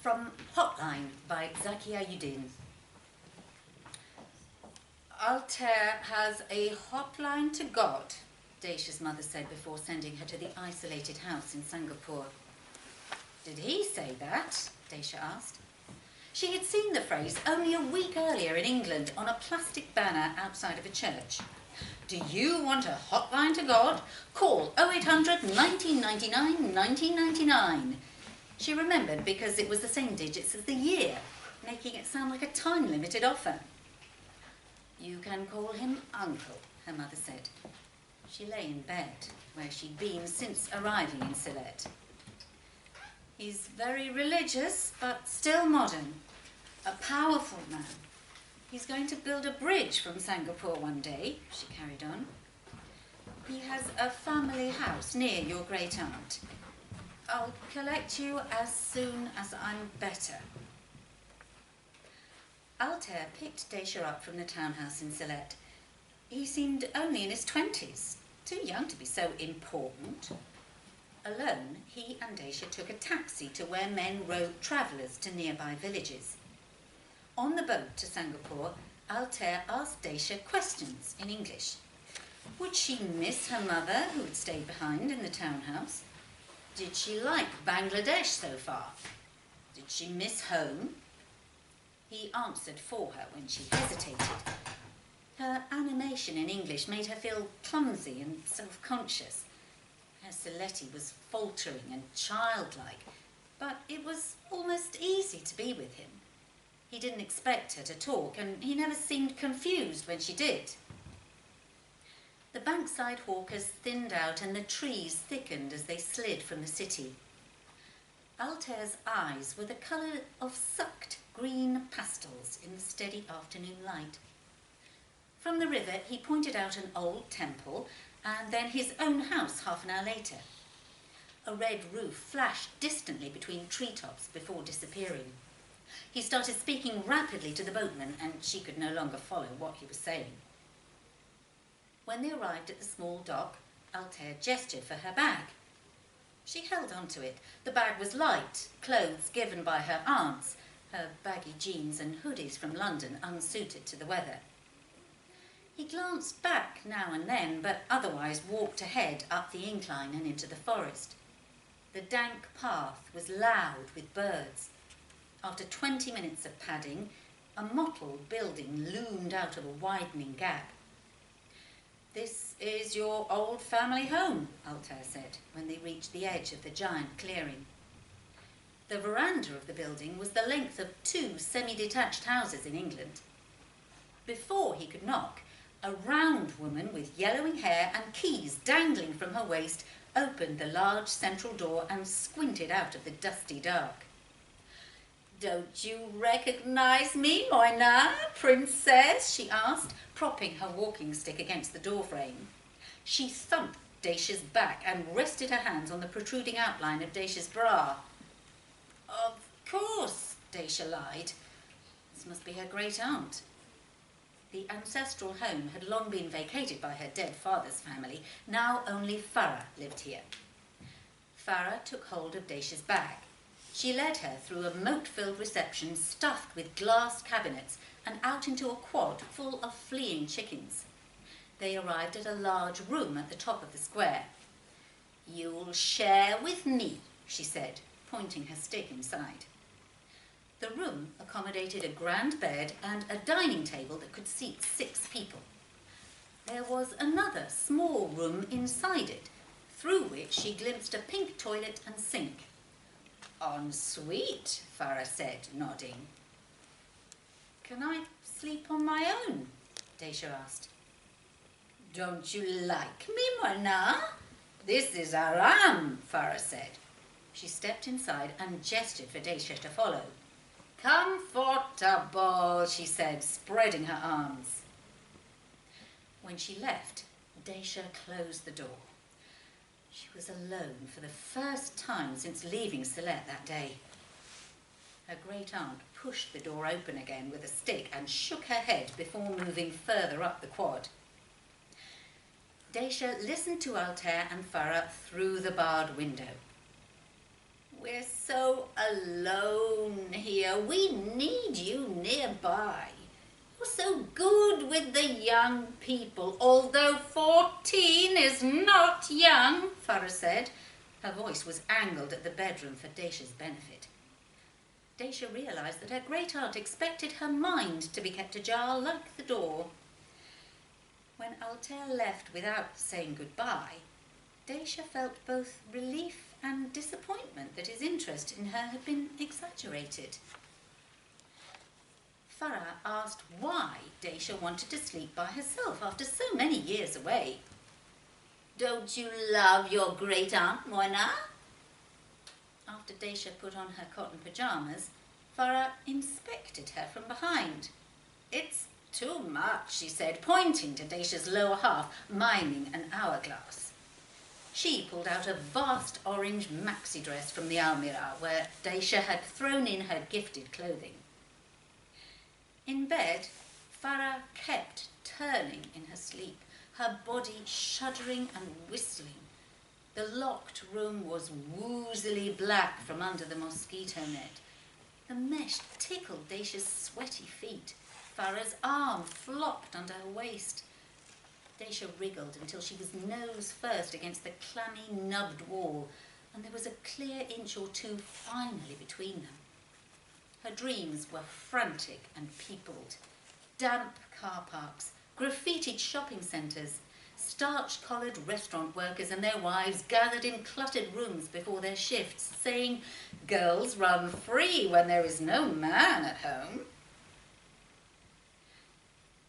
From Hotline by Zakia Uddin. Altair has a hotline to God, Dacia's mother said before sending her to the isolated house in Singapore. Did he say that? Dacia asked. She had seen the phrase only a week earlier in England on a plastic banner outside of a church. Do you want a hotline to God? Call 0800 1999 1999. She remembered because it was the same digits as the year, making it sound like a time-limited offer. You can call him Uncle, her mother said. She lay in bed, where she'd been since arriving in Sylhet. He's very religious, but still modern. A powerful man. He's going to build a bridge from Singapore one day, she carried on. He has a family house near your great-aunt. I'll collect you as soon as I'm better. Altair picked Dacia up from the townhouse in Sylhet. He seemed only in his 20s, too young to be so important. Alone, he and Dacia took a taxi to where men rode travellers to nearby villages. On the boat to Singapore, Altair asked Dacia questions in English. Would she miss her mother, who had stayed behind in the townhouse? Did she like Bangladesh so far? Did she miss home? He answered for her when she hesitated. Her animation in English made her feel clumsy and self-conscious. Her Sylheti was faltering and childlike, but it was almost easy to be with him. He didn't expect her to talk, and he never seemed confused when she did. The bankside hawkers thinned out and the trees thickened as they slid from the city. Altair's eyes were the colour of sucked green pastels in the steady afternoon light. From the river he pointed out an old temple and then his own house half an hour later. A red roof flashed distantly between treetops before disappearing. He started speaking rapidly to the boatman and she could no longer follow what he was saying. When they arrived at the small dock, Altair gestured for her bag. She held on to it. The bag was light, clothes given by her aunts, her baggy jeans and hoodies from London unsuited to the weather. He glanced back now and then, but otherwise walked ahead up the incline and into the forest. The dank path was loud with birds. After 20 minutes of padding, a mottled building loomed out of a widening gap. This is your old family home, Altair said, when they reached the edge of the giant clearing. The veranda of the building was the length of 2 semi-detached houses in England. Before he could knock, a round woman with yellowing hair and keys dangling from her waist opened the large central door and squinted out of the dusty dark. Don't you recognise me, Moina, princess? She asked, propping her walking stick against the doorframe. She thumped Dacia's back and rested her hands on the protruding outline of Dacia's bra. Of course, Dacia lied. This must be her great-aunt. The ancestral home had long been vacated by her dead father's family. Now only Farah lived here. Farah took hold of Dacia's bag. She led her through a moat-filled reception stuffed with glass cabinets and out into a quad full of fleeing chickens. They arrived at a large room at the top of the square. You'll share with me, she said, pointing her stick inside. The room accommodated a grand bed and a dining table that could seat 6 people. There was another small room inside it, through which she glimpsed a pink toilet and sink. En suite, Farah said, nodding. Can I sleep on my own? Dacia asked. Don't you like me, Mona? This is Aram, Farah said. She stepped inside and gestured for Dacia to follow. Comfortable, she said, spreading her arms. When she left, Dacia closed the door. She was alone for the first time since leaving Sylhet that day. Her great-aunt pushed the door open again with a stick and shook her head before moving further up the quad. Dacia listened to Altair and Farah through the barred window. We're so alone, dear. We need you nearby. You're so good with the young people, although 14 is not young, Farah said. Her voice was angled at the bedroom for Dacia's benefit. Dacia realised that her great-aunt expected her mind to be kept ajar like the door. When Altair left without saying goodbye, Dacia felt both relief and disappointment that his interest in her had been exaggerated. Farah asked why Dacia wanted to sleep by herself after so many years away. "Don't you love your great-aunt, Moina?" After Dacia put on her cotton pyjamas, Farah inspected her from behind. "It's too much," she said, pointing to Dacia's lower half, miming an hourglass. She pulled out a vast orange maxi dress from the almirah where Dacia had thrown in her gifted clothing. In bed, Farah kept turning in her sleep, her body shuddering and whistling. The locked room was woozily black from under the mosquito net. The mesh tickled Dacia's sweaty feet. Farah's arm flopped under her waist. Dacia wriggled until she was nose first against the clammy, nubbed wall, and there was a clear inch or two finally between them. Her dreams were frantic and peopled. Damp car parks, graffitied shopping centres, starch-collared restaurant workers and their wives gathered in cluttered rooms before their shifts, saying, "Girls run free when there is no man at home."